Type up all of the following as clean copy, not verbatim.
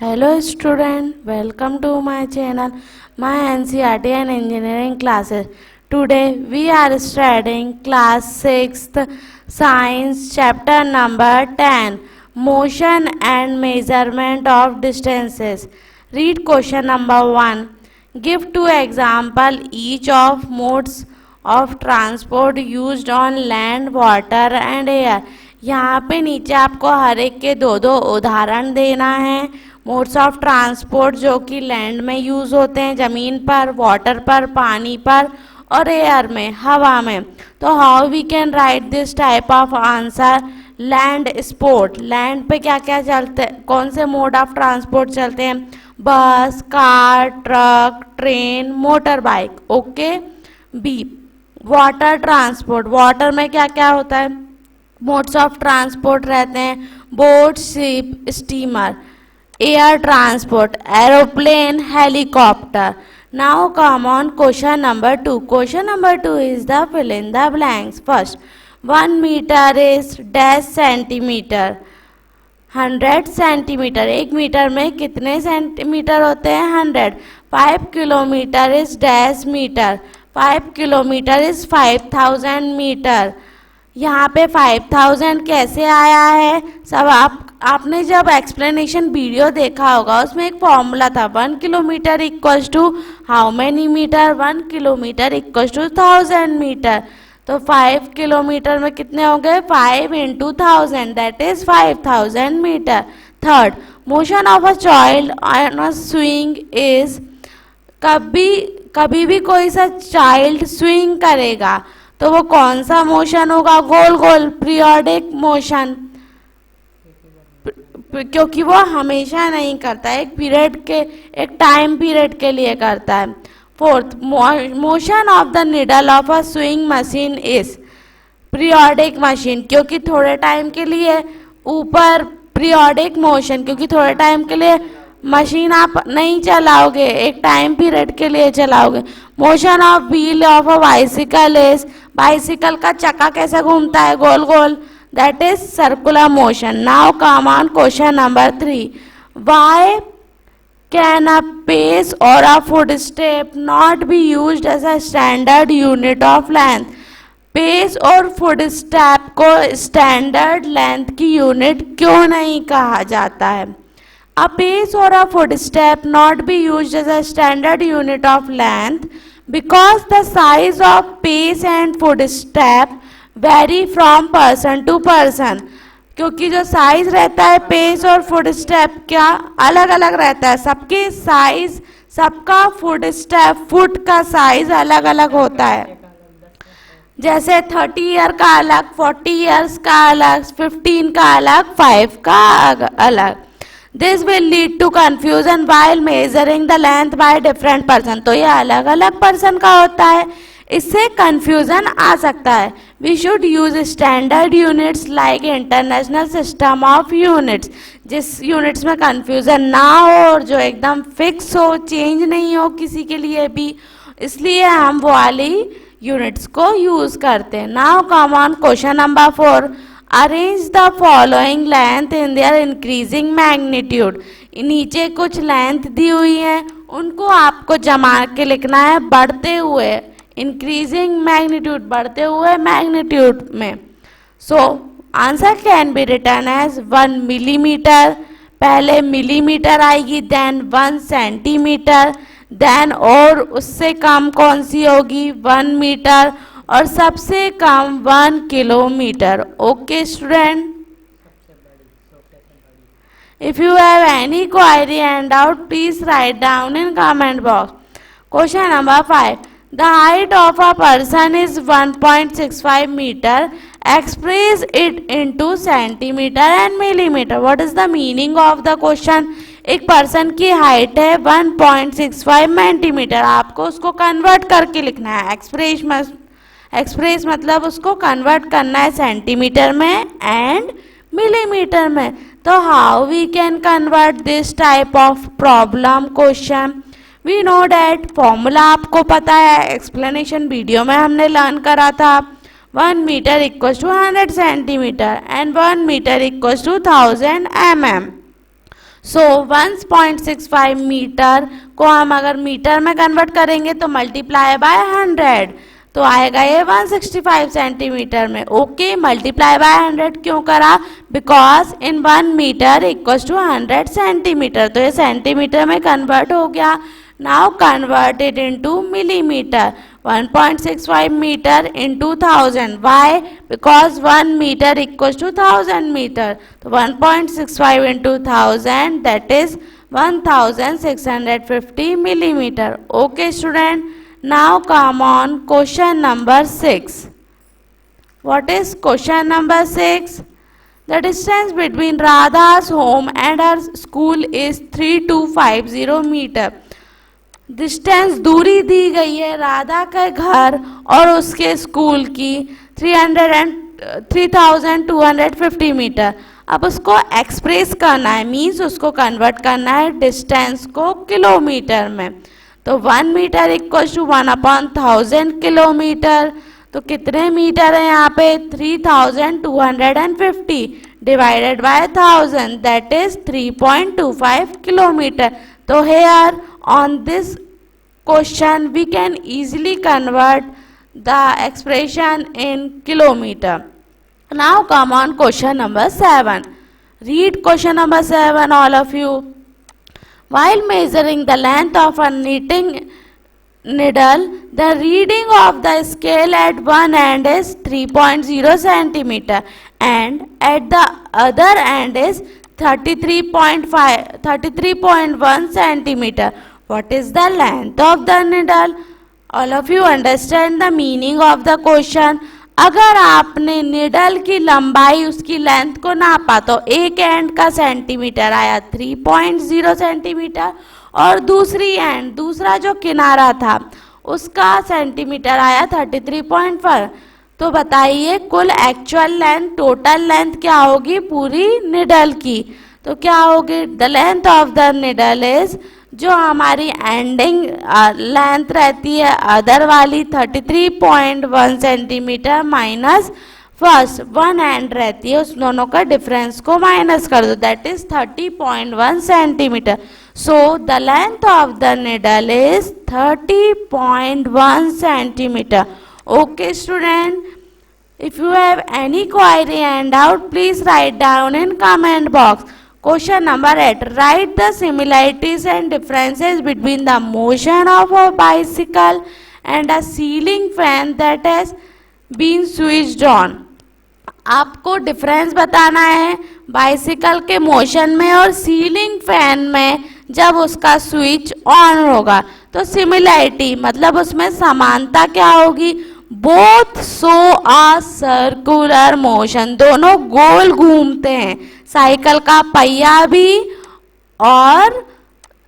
Hello student, welcome to my channel, my NCERT and engineering classes. Today we are studying class 6th science chapter number 10, motion and measurement of distances. Read question number 1. Give two example each of modes of transport used on land, water and air. यहाँ पे नीचे आपको हर एक के दो दो उदाहरण देना है मोड्स ऑफ ट्रांसपोर्ट जो कि लैंड में यूज़ होते हैं, ज़मीन पर, वाटर पर, पानी पर और एयर में, हवा में. तो how we can write this type of answer. Land sport, land पे क्या क्या चलते, कौन से मोड ऑफ ट्रांसपोर्ट चलते हैं? Bus, car, truck, train, motor bike. Okay. B, water transport, water में क्या क्या होता है? मोड्स ऑफ ट्रांसपोर्ट रहते हैं boat, ship, steamer. Air transport, aeroplane, helicopter. Now come on question number 2. Question number 2 is the fill in the blanks. First, 1 metre is dash centimetre. 100 centimetre, 1 metre में कितने centimetre होते हैं? 100. 5 kilometre is dash metre. 5 kilometre is 5000 metre. यहाँ पे 5000 कैसे आया है? सब आपने जब एक्सप्लेनेशन वीडियो देखा होगा उसमें एक फॉर्मूला था, 1 kilometre equals to how many metre? 1 kilometre equals to 1000 metre. तो 5 किलोमीटर में कितने हो गए? 5 into 1000, that is 5000 metre. Third, motion of a child on a swing is. कभी भी कोई सा चाइल्ड स्विंग करेगा तो वो कौन सा मोशन होगा? गोल गोल, पीरियोडिक मोशन, क्योंकि वो हमेशा नहीं करता है, एक टाइम पीरियड के लिए करता है. Fourth, motion of the needle of a swing machine is periodic machine, क्योंकि थोड़े टाइम के लिए ऊपर. पीरियोडिक मोशन, क्योंकि थोड़े टाइम के लिए मशीन आप नहीं चलाओगे, एक टाइम पीरियड के लिए चलाओगे. Motion of wheel of a bicycle is. Bicycle का चक्का कैसे घूमता है? गोल गोल, that is circular motion. Now come on question number 3. Why can a pace or a footstep not be used as a standard unit of length. Pace और footstep को standard length की यूनिट क्यों नहीं कहा जाता है? A pace or a footstep not be used as a standard unit of length because the size of pace and footstep vary from person to person. क्योंकि जो साइज रहता है पेस और फुटस्टेप क्या अलग अलग रहता है, सबके साइज, सबका फुटस्टेप, फुट का साइज अलग अलग होता है. जैसे 30 ईयर का अलग, 40 ईयर्स का अलग, 15 का अलग, 5 का अलग. This will lead to confusion while measuring the length by different person. तो ये अलग अलग पर्सन का होता है, इससे confusion आ सकता है. We should use standard units like international system of units. जिस units में confusion ना हो और जो एकदम fix हो, change नहीं हो किसी के लिए भी, इसलिए हम वो वाली units को use करते हैं. Now come on question number 4. Arrange the following length in their increasing magnitude. नीचे कुछ लेंथ दी हुई है, उनको आपको जमा के लिखना है बढ़ते हुए, इंक्रीजिंग मैग्नीट्यूड, बढ़ते हुए मैग्नीट्यूड में. So answer can be return as 1 millimetre. पहले मिलीमीटर आएगी, देन 1 सेंटीमीटर, देन और उससे कम कौन सी होगी? 1 मीटर, और सबसे कम 1 kilometre. Okay student, if you have any query and doubt please write down in comment box. Question number 5. The height of a person is 1.65 metre. Express it into centimetre and millimetre. What is the meaning of the question? एक person की height है 1.65 centimetre, आपको उसको convert करके लिखना है. Express मतलब उसको कन्वर्ट करना है सेंटीमीटर में एंड मिलीमीटर में. तो how we can convert this type of problem question? We know that formula आपको पता है, एक्सप्लेनेशन वीडियो में हमने लर्न करा था. 1 metre equals to 100 centimetre and 1 metre equals to 1000 mm. So 1.65 metre को हम अगर मीटर में कन्वर्ट करेंगे तो मल्टीप्लाई बाय 100, तो आएगा ये 165 सेंटीमीटर में. ओके, मल्टीप्लाई बाय 100 क्यों करा? Because in 1 metre equals to 100 centimetre, तो ये सेंटीमीटर में कन्वर्ट हो गया. Now convert it into millimetre. 1.65 meter into 1000. Why? Because 1 meter equals to 1000 meter. So 1.65 into 1000, that is 1650 millimeter. Okay student. Now come on question number 6. What is question number 6? The distance between Radha's home and her school is 3250 meter. Distance दूरी दी गई है राधा के घर और उसके school की 3250 metre. अब उसको एक्सप्रेस करना है, मीन्स उसको कन्वर्ट करना है डिस्टेंस को किलोमीटर में. तो 1 मीटर इक्वल टू 1/1000 किलोमीटर. तो कितने मीटर है यहाँ पे? 3250 divided by 1000, that is 3.25 kilometre. तो hair on this question we can easily convert the expression in kilometer. Now come on question number 7. Read question number 7 all of you. While measuring the length of a knitting needle, the reading of the scale at one end is 3.0 centimeter and at the other end is 33.1 centimeter. What is the length of the needle? All of you understand the meaning of the question. अगर आपने needle की लंबाई उसकी length को नापा तो एक and का सेंटीमीटर आया 3.0 सेंटीमीटर और दूसरा जो किनारा था उसका सेंटीमीटर आया 33.1. तो बताइए कुल एक्चुअल लेंथ, टोटल लेंथ क्या होगी पूरी निडल की? तो क्या होगी? The length of the needle is, जो हमारी एंडिंग लेंथ रहती है अदर वाली 33.1 सेंटीमीटर माइनस फर्स्ट 1 एंड रहती है, उस दोनों का डिफरेंस को माइनस कर दो, that is 30.1 centimetre. So the length of the needle is 30.1 centimetre. Okay student, if you have any query and doubt, please write down in comment box. Question number 8. Write the similarities and differences between the motion of a bicycle and a ceiling fan that has been switched on. आपको difference बताना है bicycle के motion में और ceiling fan में जब उसका switch on होगा. तो सिमिलैरिटी मतलब उसमें समानता क्या होगी? Both show a circular motion, दोनों गोल घूमते हैं, साइकिल का पहिया भी और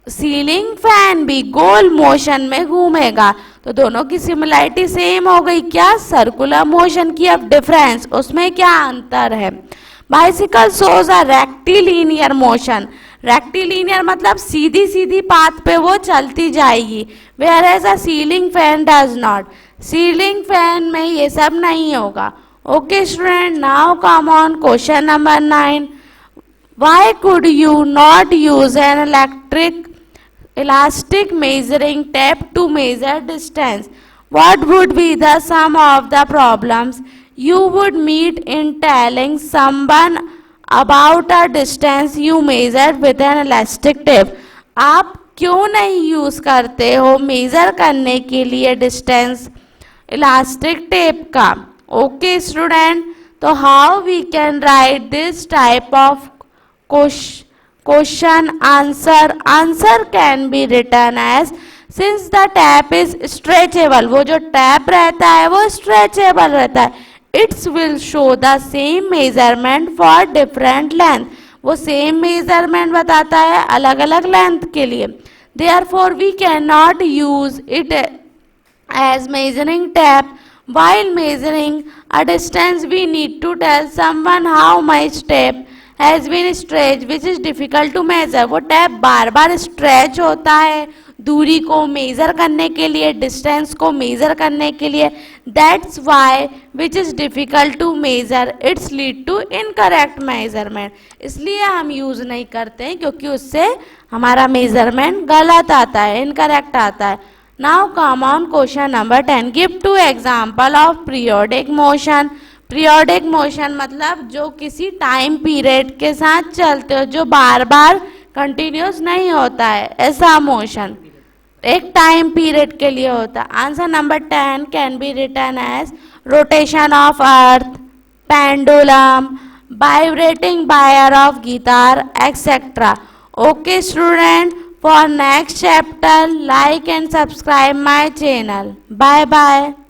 सीलिंग फैन भी गोल मोशन में घूमेगा. तो दोनों की सिमिलैरिटी सेम हो गई. क्या? सर्कुलर मोशन की. अब डिफरेंस, उसमें क्या अंतर है? Bicycle shows a rectilinear motion. Rectilinear मतलब सीधी सीधी पाथ पे वो चलती जाएगी, whereas a ceiling fan does not. Ceiling fan में ये सब नहीं होगा. Okay student, now come on question number 9. Why could you not use an elastic measuring tape to measure distance? What would be the sum of the problems you would meet in telling someone about a distance you measured with an elastic tape? आप क्यों नहीं use करते हो major करने के लिए distance elastic tape का? Okay student, तो how we can write this type of question answer can be written as, since the tap is stretchable, वो जो टैप रहता है वो stretchable रहता है, it will show the same measurement for different length. वो same measurement बताता है अलग अलग लेंथ के लिए. therefore we cannot use it as measuring tape. while measuring a distance we need to tell someone how much tape has been stretched which is difficult to measure. वो tap बार बार stretch होता है, दूरी को measure करने के लिए, distance को measure करने के लिए. That's why which is difficult to measure it's lead to incorrect measurement. इसलिए हम यूज़ नहीं करते हैं क्योंकि उससे हमारा मेजरमेंट गलत आता है, इनकरेक्ट आता है. Now come on question number 10. Give two example of periodic motion. Periodic motion मतलब जो किसी टाइम पीरियड के साथ चलते हो, जो बार बार कंटिन्यूस नहीं होता है, ऐसा मोशन एक टाइम पीरियड के लिए होता है. Answer number 10 can be written as rotation of Earth, pendulum, vibrating wire of guitar, etcetera. Okay student, for next chapter like and subscribe my channel. Bye bye.